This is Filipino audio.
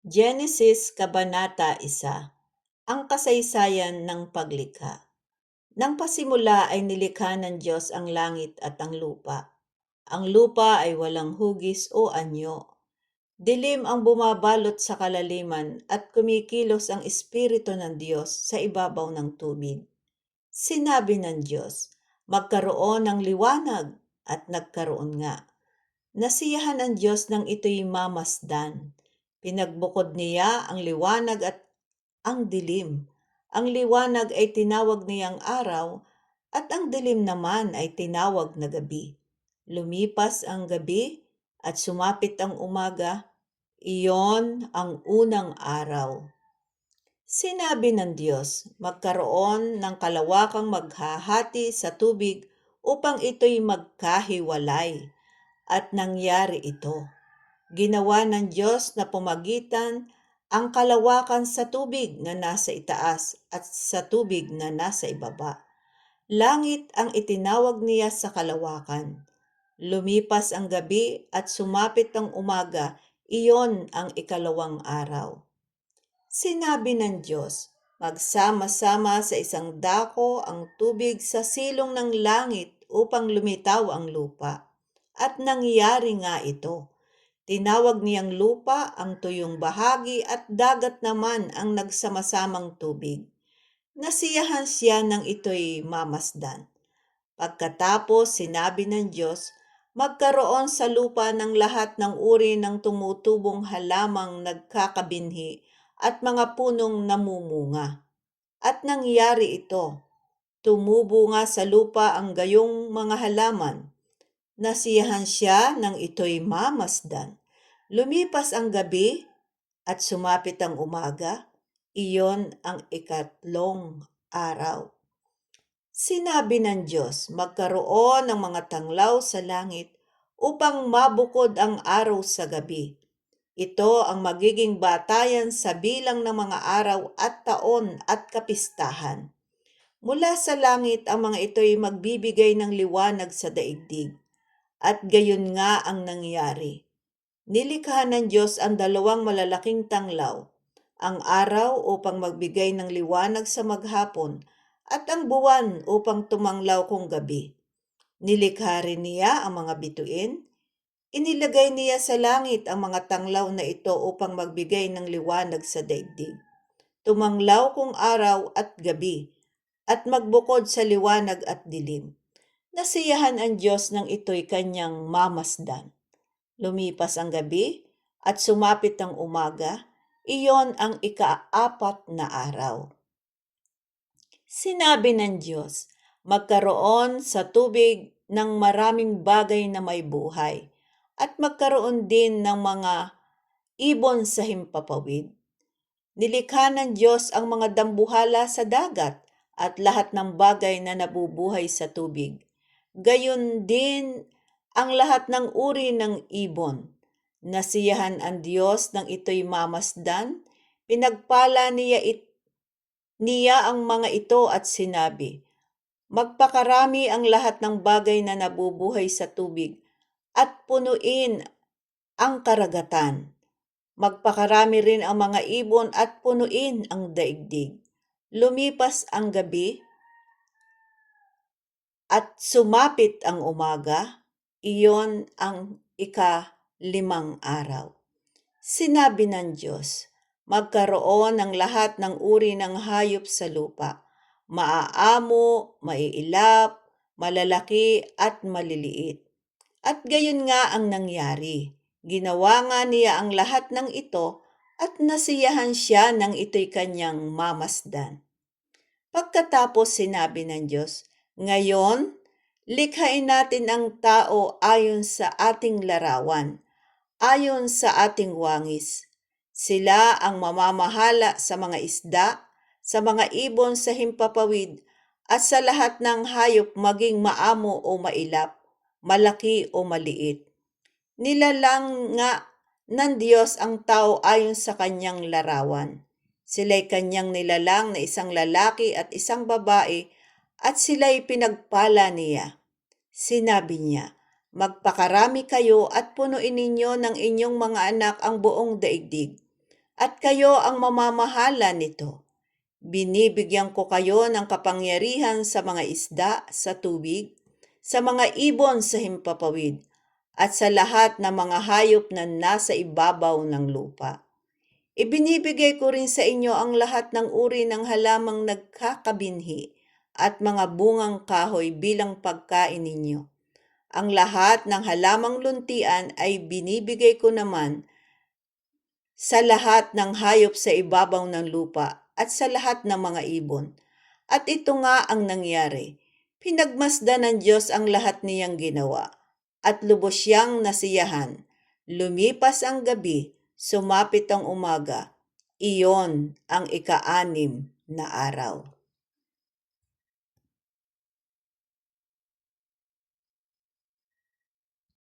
Genesis Kabanata 1. Ang kasaysayan ng paglikha. Nang pasimula ay nilikha ng Diyos ang langit at ang lupa. Ang lupa ay walang hugis o anyo. Dilim ang bumabalot sa kalaliman at kumikilos ang Espiritu ng Diyos sa ibabaw ng tubig. Sinabi ng Diyos, magkaroon ng liwanag, at nagkaroon nga. Nasiyahan ang Diyos nang ito'y mamasdan. Pinagbukod niya ang liwanag at ang dilim. Ang liwanag ay tinawag niyang araw at ang dilim naman ay tinawag na gabi. Lumipas ang gabi at sumapit ang umaga, iyon ang unang araw. Sinabi ng Diyos, magkaroon ng kalawakang maghahati sa tubig upang ito'y magkahiwalay. At nangyari ito. Ginawa ng Diyos na pumagitan ang kalawakan sa tubig na nasa itaas at sa tubig na nasa ibaba. Langit ang itinawag niya sa kalawakan. Lumipas ang gabi at sumapit ang umaga, iyon ang ikalawang araw. Sinabi ng Diyos, magsama-sama sa isang dako ang tubig sa silong ng langit upang lumitaw ang lupa. At nangyari nga ito. Tinawag niyang lupa ang tuyong bahagi at dagat naman ang nagsamasamang tubig. Nasiyahan siya nang ito'y mamasdan. Pagkatapos sinabi ng Diyos, magkaroon sa lupa ng lahat ng uri ng tumutubong halamang nagkakabinhi at mga punong namumunga. At nangyari ito. Tumubo nga sa lupa ang gayong mga halaman. Nasiyahan siya nang ito'y mamasdan. Lumipas ang gabi at sumapit ang umaga, iyon ang ikatlong araw. Sinabi ng Diyos, magkaroon ng mga tanglaw sa langit upang mabukod ang araw sa gabi. Ito ang magiging batayan sa bilang ng mga araw at taon at kapistahan. Mula sa langit ang mga ito'y magbibigay ng liwanag sa daigdig. At gayon nga ang nangyari. Nilikha ng Diyos ang dalawang malalaking tanglaw, ang araw upang magbigay ng liwanag sa maghapon at ang buwan upang tumanglaw kung gabi. Nilikha rin niya ang mga bituin. Inilagay niya sa langit ang mga tanglaw na ito upang magbigay ng liwanag sa daigdig. Tumanglaw kung araw at gabi at magbukod sa liwanag at dilim. Nasiyahan ang Diyos nang ito'y kanyang mamasdan. Lumipas ang gabi at sumapit ang umaga, iyon ang ika-4 na araw. Sinabi ng Diyos, magkaroon sa tubig ng maraming bagay na may buhay at magkaroon din ng mga ibon sa himpapawid. Nilikha ng Diyos ang mga dambuhala sa dagat at lahat ng bagay na nabubuhay sa tubig. Gayon din ang lahat ng uri ng ibon. Nasiyahan ang Diyos nang ito'y mamasdan. Pinagpala niya ang mga ito at sinabi, magpakarami ang lahat ng bagay na nabubuhay sa tubig at punuin ang karagatan. Magpakarami rin ang mga ibon at punuin ang daigdig. Lumipas ang gabi at sumapit ang umaga, iyon ang ika-5 araw. Sinabi ng Diyos, magkaroon ng lahat ng uri ng hayop sa lupa, maaamo, maiilap, malalaki at maliliit. At gayon nga ang nangyari. Ginawa nga niya ang lahat ng ito at nasiyahan siya nang ito'y kanyang mamasdan. Pagkatapos sinabi ng Diyos, ngayon, likhain natin ang tao ayon sa ating larawan, ayon sa ating wangis. Sila ang mamamahala sa mga isda, sa mga ibon sa himpapawid, at sa lahat ng hayop maging maamo o mailap, malaki o maliit. Nilalang nga ng Diyos ang tao ayon sa kanyang larawan. Sila'y kanyang nilalang na isang lalaki at isang babae at sila'y pinagpala niya. Sinabi niya, magpakarami kayo at punuin ninyo ng inyong mga anak ang buong daigdig. at kayo ang mamamahala nito. Binibigyan ko kayo ng kapangyarihan sa mga isda sa tubig, sa mga ibon sa himpapawid, at sa lahat ng mga hayop na nasa ibabaw ng lupa. Ibinibigay ko rin sa inyo ang lahat ng uri ng halamang nagkakabinhi at mga bungang kahoy bilang pagkain ninyo. Ang lahat ng halamang luntian ay binibigay ko naman sa lahat ng hayop sa ibabaw ng lupa at sa lahat ng mga ibon. At ito nga ang nangyari. Pinagmasdan ng Diyos ang lahat niyang ginawa at lubos siyang nasiyahan. Lumipas ang gabi, sumapit ang umaga. Iyon ang ika-anim na araw.